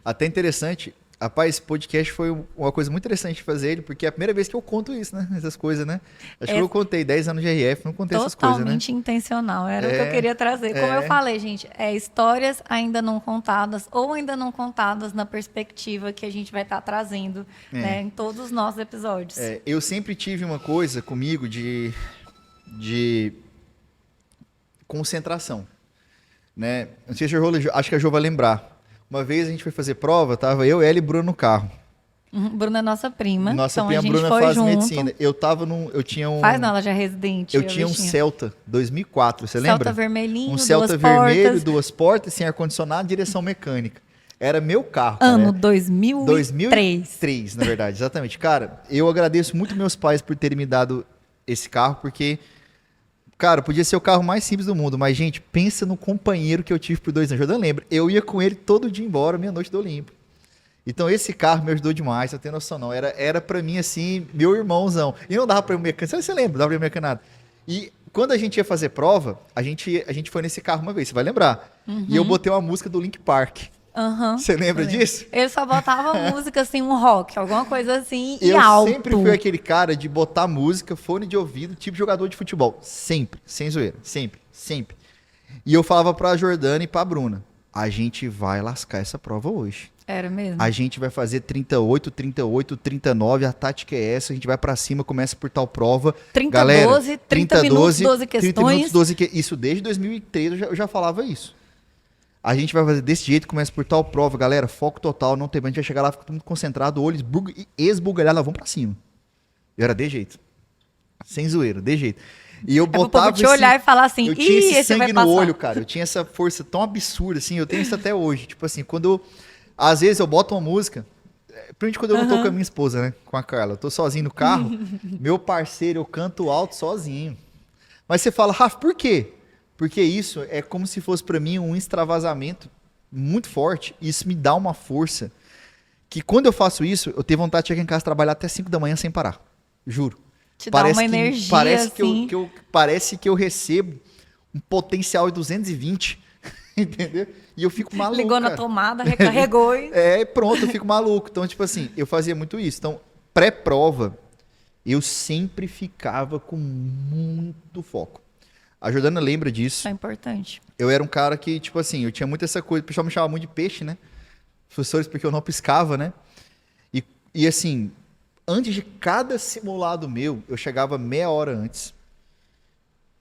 Até interessante. Rapaz, esse podcast foi uma coisa muito interessante de fazer ele, porque é a primeira vez que eu conto isso, né? Essas coisas, né? Acho que eu contei 10 anos de RF, não contei essas coisas, né? Totalmente intencional, era o que eu queria trazer. Como eu falei, gente, histórias ainda não contadas ou ainda não contadas na perspectiva que a gente vai estar trazendo, né, em todos os nossos episódios. Eu sempre tive uma coisa comigo de concentração, né? Não sei se acho que a Jo vai lembrar. Uma vez a gente foi fazer prova, tava eu, ela e Bruno no carro. Bruna é nossa prima. Nossa então prima a gente Bruna foi faz junto. medicina. Eu tinha um... Faz não, ela já é residente. Eu tinha um Celta, 2004, você lembra? Celta vermelhinho, um Celta 2 vermelho, portas. 2 portas, sem ar-condicionado, direção mecânica. Era meu carro. Ano cara. 2003. 2003, na verdade, exatamente. Cara, eu agradeço muito meus pais por terem me dado esse carro, porque... Cara, podia ser o carro mais simples do mundo, mas, gente, pensa no companheiro que eu tive por 2 anos. Jordana lembra, eu ia com ele todo dia embora, meia-noite do Olimpo. Então, esse carro me ajudou demais, você não tem noção não. Era pra mim, assim, meu irmãozão. E não dava pra ir mecanado, você lembra, dava pra ir mecanado. E quando a gente ia fazer prova, a gente foi nesse carro uma vez, você vai lembrar. E eu botei uma música do Linkin Park. Você lembra disso? Ele só botava música, assim, um rock, alguma coisa assim, e eu alto. Eu sempre fui aquele cara de botar música, fone de ouvido, tipo jogador de futebol. Sempre, sem zoeira. Sempre. E eu falava pra Jordana e pra Bruna, a gente vai lascar essa prova hoje. Era mesmo? A gente vai fazer 38, 39, a tática é essa, a gente vai pra cima, começa por tal prova. 30, Galera, 12, 30 minutos, 12 questões. 30 minutos, 12 questões. Isso desde 2003 eu já falava isso. A gente vai fazer desse jeito, começa por tal prova, galera, foco total, não tem, a gente vai chegar lá, fica muito concentrado, olho esbugalhado, vamos pra cima. Eu era de jeito. Sem zoeira, de jeito. E eu botava te olhar e falar assim, eu tinha esse esse sangue vai no passar. olho, cara. Eu tinha essa força tão absurda, assim, eu tenho isso até hoje. Tipo assim, às vezes eu boto uma música, principalmente quando eu não tô com a minha esposa, né, com a Carla, eu tô sozinho no carro, meu parceiro, eu canto alto sozinho. Mas você fala, Rafa, por quê? Porque isso é como se fosse pra mim um extravasamento muito forte. E isso me dá uma força que quando eu faço isso, eu tenho vontade de chegar em casa e trabalhar até 5 da manhã sem parar. Juro. Te dá uma energia, parece assim. Parece que eu recebo um potencial de 220 Entendeu? E eu fico maluco, Ligou na cara. tomada, recarregou e... Pronto, eu fico maluco. Então, tipo assim, eu fazia muito isso. Então, pré-prova, eu sempre ficava com muito foco. A Jordana lembra disso. Isso é importante. Eu era um cara que, tipo assim, eu tinha muito essa coisa. O pessoal me chamava muito de peixe, né? Professores, porque eu não piscava, né? E assim, antes de cada simulado meu, eu chegava meia hora antes.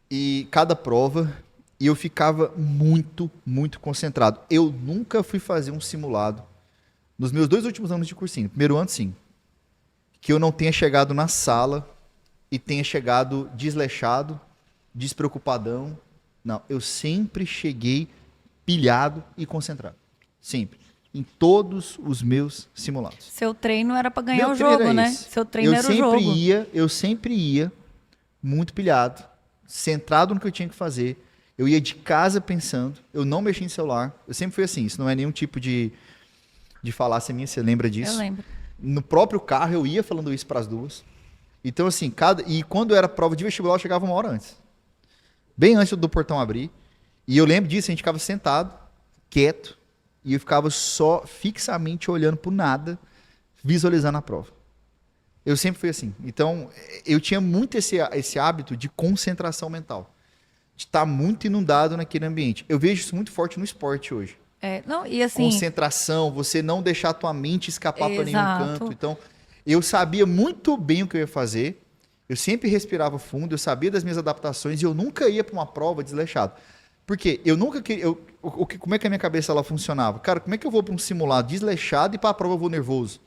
E cada prova, e eu ficava muito, muito concentrado. Eu nunca fui fazer um simulado, nos meus 2 últimos anos de cursinho, primeiro ano sim, que eu não tenha chegado na sala e tenha chegado desleixado, despreocupadão. Não, eu sempre cheguei pilhado e concentrado. Sempre. Em todos os meus simulados. Seu treino era para ganhar Meu o treino jogo, era né? esse. Seu treino era o jogo. Eu sempre ia muito pilhado, centrado no que eu tinha que fazer. Eu ia de casa pensando, eu não mexia em celular. Eu sempre fui assim, isso não é nenhum tipo de falácia minha, você lembra disso? Eu lembro. No próprio carro eu ia falando isso para as duas. Então assim, e quando era prova de vestibular eu chegava 1 hora antes. Bem antes do portão abrir. E eu lembro disso, a gente ficava sentado, quieto, e eu ficava só fixamente olhando pro nada, visualizando a prova. Eu sempre fui assim. Então, eu tinha muito esse hábito de concentração mental. De estar muito inundado naquele ambiente. Eu vejo isso muito forte no esporte hoje. Não, e assim... Concentração, você não deixar a tua mente escapar para nenhum Exato. canto. Então, eu sabia muito bem o que eu ia fazer. Eu sempre respirava fundo, eu sabia das minhas adaptações e eu nunca ia para uma prova desleixado. Porque eu nunca queria... como é que a minha cabeça ela funcionava? Cara, como é que eu vou para um simulado desleixado e para a prova eu vou nervoso?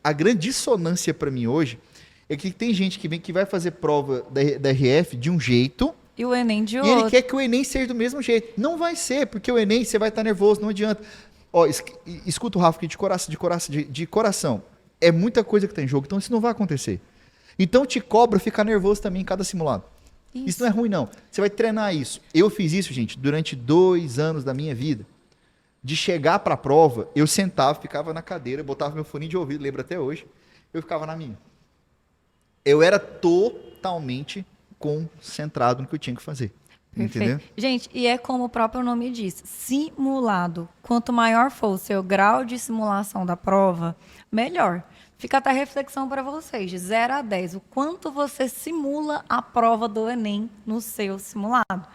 A grande dissonância para mim hoje é que tem gente que vai fazer prova da RF de um jeito E o Enem de e outro. ele quer que o Enem seja do mesmo jeito. Não vai ser, porque o Enem você vai estar nervoso, não adianta. Ó, escuta o Rafa aqui de coração. É muita coisa que tem em jogo, então isso não vai acontecer. Então te cobra ficar nervoso também em cada simulado. Isso não é ruim, não. Você vai treinar isso. Eu fiz isso, gente, durante 2 anos da minha vida. De chegar para a prova, eu sentava, ficava na cadeira, botava meu fone de ouvido, lembro até hoje, eu ficava na minha. Eu era totalmente concentrado no que eu tinha que fazer. Perfeito. Entendeu? Gente, e é como o próprio nome diz, simulado. Quanto maior for o seu grau de simulação da prova, melhor. Fica até reflexão para vocês, de 0 a 10, o quanto você simula a prova do Enem no seu simulado.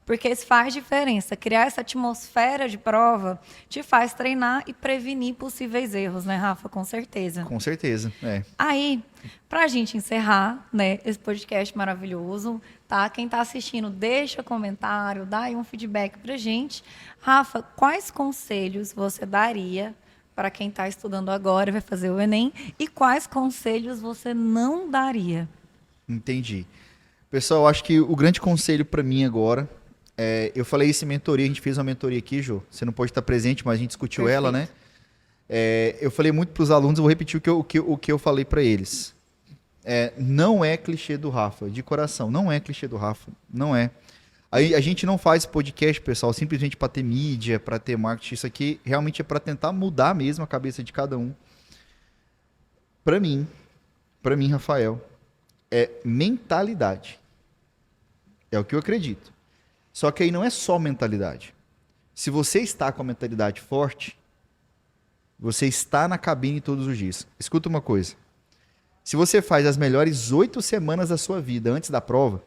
Porque isso faz diferença. Criar essa atmosfera de prova te faz treinar e prevenir possíveis erros, né, Rafa? Com certeza. Com certeza, é. Aí, para a gente encerrar, né, esse podcast maravilhoso, tá? Quem está assistindo, deixa comentário, dá aí um feedback para gente. Rafa, quais conselhos você daria para quem está estudando agora e vai fazer o Enem? E quais conselhos você não daria? Entendi. Pessoal, eu acho que o grande conselho para mim agora, eu falei isso em mentoria, a gente fez uma mentoria aqui, Jô. Você não pode estar presente, mas a gente discutiu Perfeito. ela, né? Eu falei muito para os alunos, eu vou repetir o que eu falei para eles. Não é clichê do Rafa, de coração, não é clichê do Rafa, não é. Aí a gente não faz podcast, pessoal, simplesmente para ter mídia, para ter marketing. Isso aqui realmente é para tentar mudar mesmo a cabeça de cada um. Para mim, Rafael, é mentalidade. É o que eu acredito. Só que aí não é só mentalidade. Se você está com a mentalidade forte, você está na cabine todos os dias. Escuta uma coisa. Se você faz as melhores 8 semanas da sua vida antes da prova,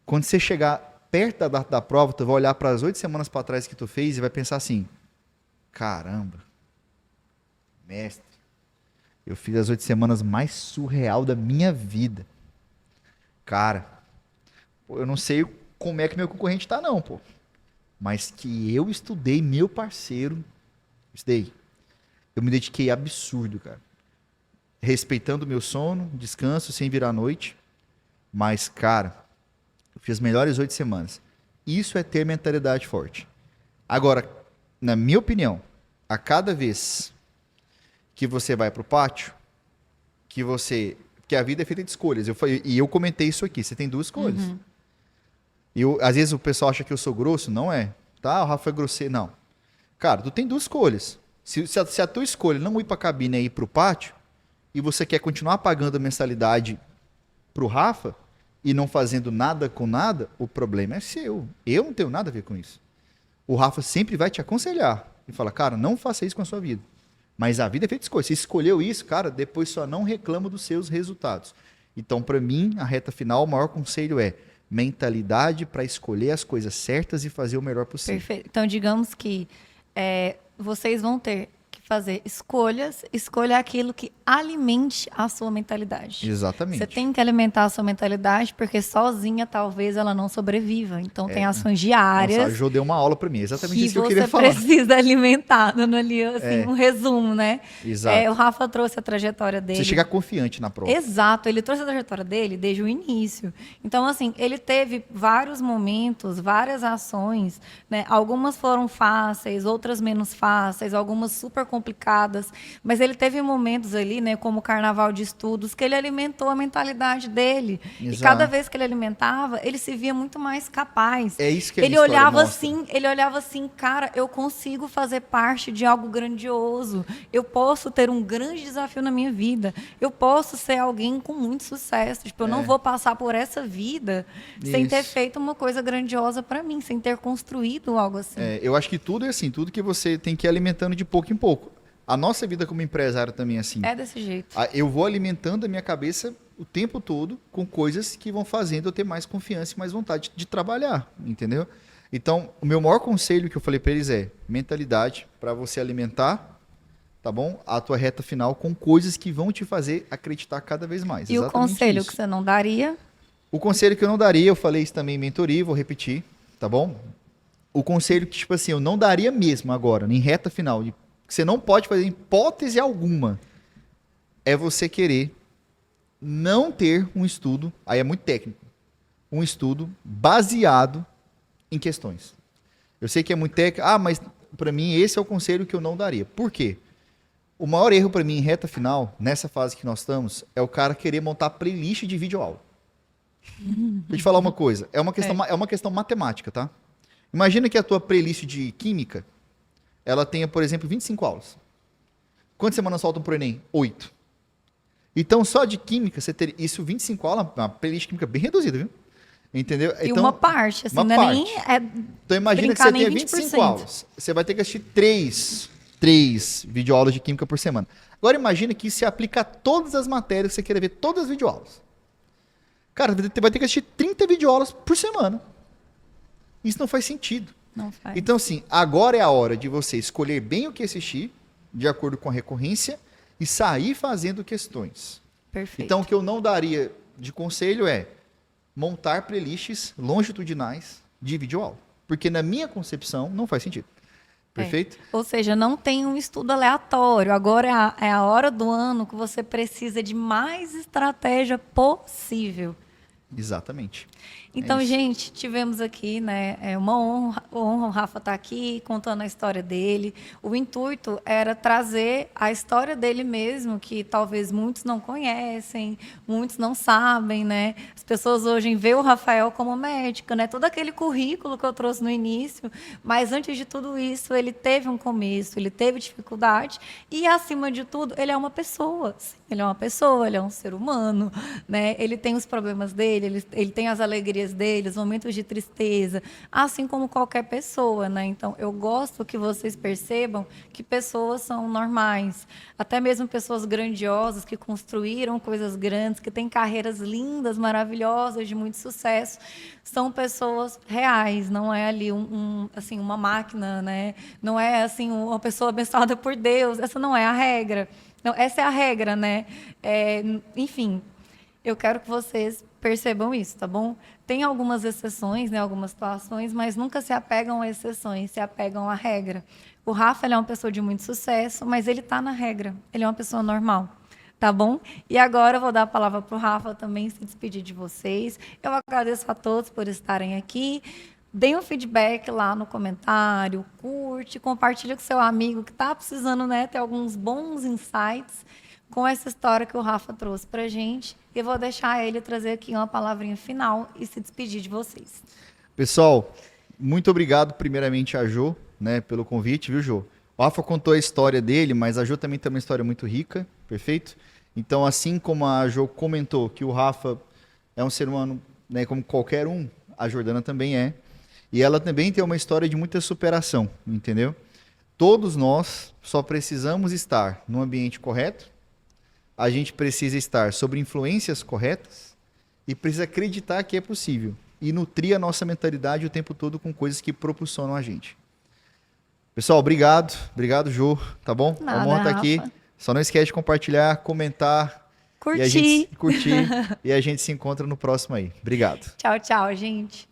quando você chegar perto da data da prova, tu vai olhar para as 8 semanas para trás que tu fez e vai pensar assim, caramba, mestre, eu fiz as 8 semanas mais surreal da minha vida. Cara, eu não sei como é que meu concorrente tá não, pô. Mas que eu estudei, meu parceiro, estudei. Eu me dediquei absurdo, cara. Respeitando o meu sono, descanso, sem virar noite. Mas, cara, eu fiz as melhores 8 semanas. Isso é ter mentalidade forte. Agora, na minha opinião, a cada vez que você vai pro pátio, que a vida é feita de escolhas. Eu comentei isso aqui, você tem 2 escolhas. Uhum. Às vezes o pessoal acha que eu sou grosso, não é. Tá, o Rafa é grosseiro. Não. Cara, tu tem 2 escolhas. Se a tua escolha não ir pra cabine e ir pro pátio, e você quer continuar pagando a mensalidade pro Rafa, e não fazendo nada com nada, o problema é seu. Eu não tenho nada a ver com isso. O Rafa sempre vai te aconselhar e fala, cara, não faça isso com a sua vida. Mas a vida é feita de escolha. Você escolheu isso, cara, depois só não reclama dos seus resultados. Então, para mim, a reta final, o maior conselho é mentalidade para escolher as coisas certas e fazer o melhor possível. Perfeito. Então, digamos que vocês vão ter que fazer escolhas, escolha aquilo que alimente a sua mentalidade. Exatamente. Você tem que alimentar a sua mentalidade, porque sozinha talvez ela não sobreviva. Então tem ações diárias. Nossa, a Jo deu uma aula para mim, exatamente isso que eu queria falar. Que você precisa alimentar, dando ali assim, um resumo, né? Exato. O Rafa trouxe a trajetória dele. Você chegar confiante na prova. Exato, ele trouxe a trajetória dele desde o início. Então, assim, ele teve vários momentos, várias ações, né? Algumas foram fáceis, outras menos fáceis, algumas super complicadas, mas ele teve momentos ali, né, como o carnaval de estudos, que ele alimentou a mentalidade dele. Exato. E cada vez que ele alimentava, ele se via muito mais capaz. É isso que ele olhava assim, cara, eu consigo fazer parte de algo grandioso. Eu posso ter um grande desafio na minha vida. Eu posso ser alguém com muito sucesso. Tipo, eu não vou passar por essa vida sem ter feito uma coisa grandiosa para mim, sem ter construído algo assim. Eu acho que tudo é assim, tudo que você tem que ir alimentando de pouco em pouco. A nossa vida como empresário também é assim. É desse jeito. Eu vou alimentando a minha cabeça o tempo todo com coisas que vão fazendo eu ter mais confiança e mais vontade de trabalhar, entendeu? Então, o meu maior conselho que eu falei para eles é mentalidade para você alimentar, tá bom? A tua reta final com coisas que vão te fazer acreditar cada vez mais. E exatamente o conselho isso. que você não daria? O conselho que eu não daria, eu falei isso também em mentoria, vou repetir, tá bom? O conselho que, tipo assim, eu não daria mesmo agora, em reta final, que você não pode fazer em hipótese alguma, é você querer não ter um estudo, aí é muito técnico, um estudo baseado em questões. Eu sei que é muito técnico, mas para mim esse é o conselho que eu não daria. Por quê? O maior erro para mim em reta final, nessa fase que nós estamos, é o cara querer montar playlist de videoaula. Deixa eu te falar uma coisa, é uma questão matemática, tá? Imagina que a tua playlist de química, ela tenha, por exemplo, 25 aulas. Quantas semanas faltam pro Enem? 8. Então, só de química, você ter isso 25 aulas, uma playlist química bem reduzida, viu? Entendeu? E então, uma parte, assim, uma não parte. Nem então, imagina que você tenha 25 aulas. Você vai ter que assistir 3 videoaulas de química por semana. Agora, imagina que isso se aplica a todas as matérias que você queira ver, todas as videoaulas. Cara, você vai ter que assistir 30 videoaulas por semana. Isso não faz sentido. Não faz. Então, assim, agora é a hora de você escolher bem o que assistir, de acordo com a recorrência, e sair fazendo questões. Perfeito. Então, o que eu não daria de conselho é montar playlists longitudinais de videoaula. Porque, na minha concepção, não faz sentido. Perfeito? Ou seja, não tem um estudo aleatório. Agora é a hora do ano que você precisa de mais estratégia possível. Exatamente. Então, gente, tivemos aqui, né, uma honra o Rafa estar aqui contando a história dele. O intuito era trazer a história dele mesmo, que talvez muitos não conhecem, muitos não sabem, né? As pessoas hoje veem o Rafael como médico, né? Todo aquele currículo que eu trouxe no início, mas antes de tudo isso, ele teve um começo, ele teve dificuldade e, acima de tudo, ele é uma pessoa. Sim, ele é uma pessoa, ele é um ser humano, né? Ele tem os problemas dele, ele tem as alegrias dele, os momentos de tristeza, assim como qualquer pessoa, né? Então, eu gosto que vocês percebam que pessoas são normais, até mesmo pessoas grandiosas que construíram coisas grandes, que têm carreiras lindas, maravilhosas, de muito sucesso, são pessoas reais, não é ali assim, uma máquina, né? Não é assim uma pessoa abençoada por Deus, essa não é a regra. Não, essa é a regra, né? Enfim, eu quero que vocês percebam isso, tá bom? Tem algumas exceções, né, algumas situações, mas nunca se apegam a exceções, se apegam à regra. O Rafa, ele é uma pessoa de muito sucesso, mas ele está na regra. Ele é uma pessoa normal, tá bom? E agora eu vou dar a palavra para o Rafa também se despedir de vocês. Eu agradeço a todos por estarem aqui. Deem um feedback lá no comentário, curte, compartilha com seu amigo que está precisando, né, ter alguns bons insights com essa história que o Rafa trouxe para a gente. E eu vou deixar ele trazer aqui uma palavrinha final e se despedir de vocês. Pessoal, muito obrigado primeiramente a Jo, né, pelo convite, viu, Jo? O Rafa contou a história dele, mas a Jo também tem uma história muito rica, perfeito? Então, assim como a Jo comentou que o Rafa é um ser humano né? Como qualquer um, a Jordana também é. E ela também tem uma história de muita superação, entendeu? Todos nós só precisamos estar no ambiente correto, a gente precisa estar sob influências corretas e precisa acreditar que é possível. E nutrir a nossa mentalidade o tempo todo com coisas que propulsionam a gente. Pessoal, obrigado. Obrigado, Jô. Tá bom? Nada, A honra tá aqui. Rafa. Só não esquece de compartilhar, comentar. Curtir. E a gente, curtir. E a gente se encontra no próximo aí. Obrigado. Tchau, tchau, gente.